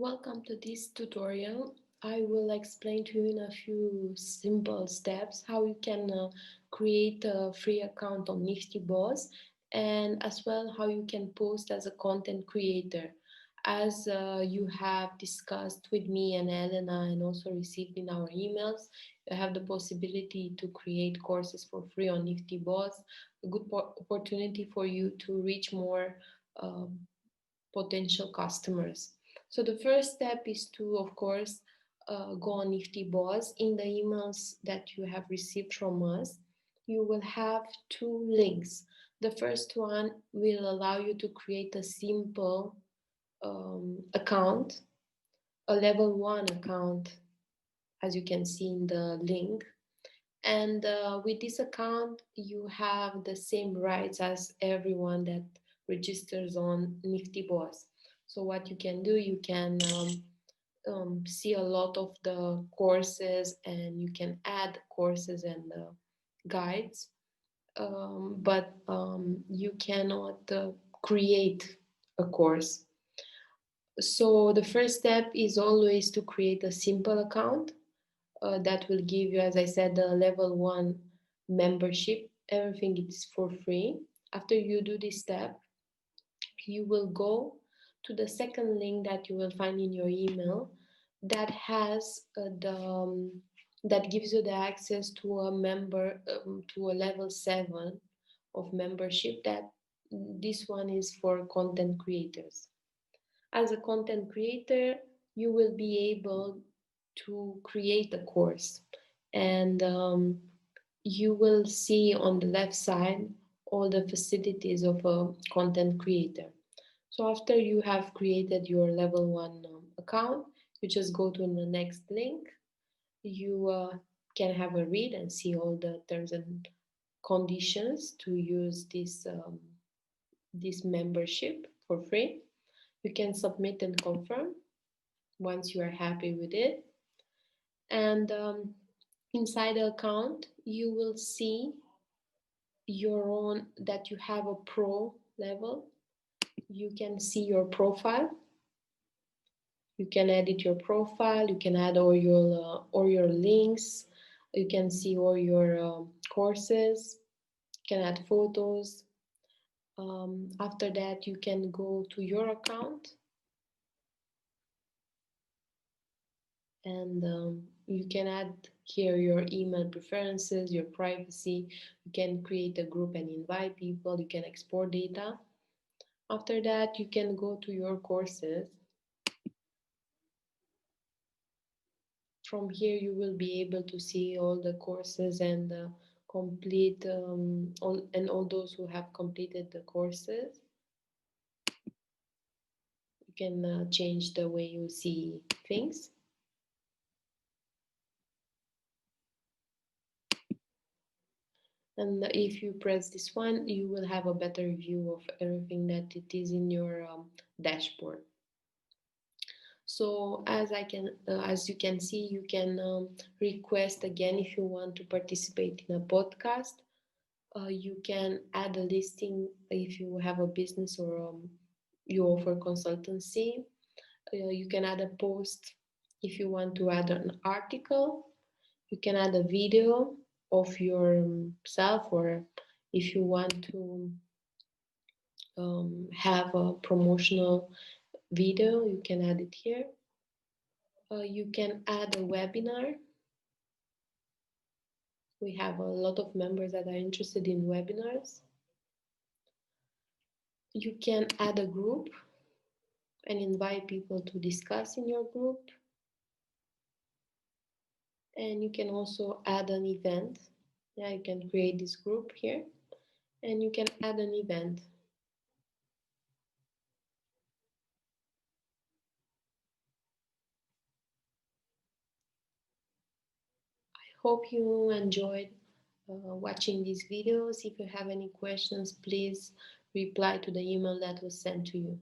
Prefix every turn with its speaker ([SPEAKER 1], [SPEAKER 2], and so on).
[SPEAKER 1] Welcome to this tutorial. I will explain to you in a few simple steps how you can create a free account on Nifty Boss, and as well how you can post as a content creator. As you have discussed with me and Elena and also received in our emails, you have the possibility to create courses for free on Nifty Boss, a good opportunity for you to reach more um, potential customers. So the first step is to, of course, go on Nifty Boss. In the emails that you have received from us, you will have two links. The first one will allow you to create a simple account, a level 1 account, as you can see in the link. And with this account, you have the same rights as everyone that registers on Nifty Boss. So what you can do, you can see a lot of the courses, and you can add courses and guides, but you cannot create a course. So the first step is always to create a simple account that will give you, as I said, the level 1 membership. Everything is for free. After you do this step, you will go to the second link that you will find in your email that has that gives you the access to a member to a level 7 of membership. That this one is for content creators. As a content creator, you will be able to create a course, and you will see on the left side all the facilities of a content creator. So after you have created your level 1 account, you just go to the next link. You can have a read and see all the terms and conditions to use this membership for free. You can submit and confirm once you are happy with it. And inside the account, you will see your own that you have a pro level. You can see your profile. You can edit your profile. You can add all your links. You can see all your courses. You can add photos. After that, you can go to your account, and you can add here your email preferences, your privacy. You can create a group and invite people. You can export data. After that, you can go to your courses. From here, you will be able to see all the courses and complete all those who have completed the courses. You can change the way you see things. And if you press this one, you will have a better view of everything that it is in your dashboard. So as you can see, you can request again if you want to participate in a podcast. You can add a listing if you have a business or you offer consultancy. You can add a post if you want to add an article. You can add a video of yourself, or if you want to have a promotional video, you can add it here. You can add a webinar. We have a lot of members that are interested in webinars. You can add a group and invite people to discuss in your group. And you can also add an event. Yeah, you can create this group here, and you can add an event. Hope you enjoyed watching these videos. If you have any questions, please reply to the email that was sent to you.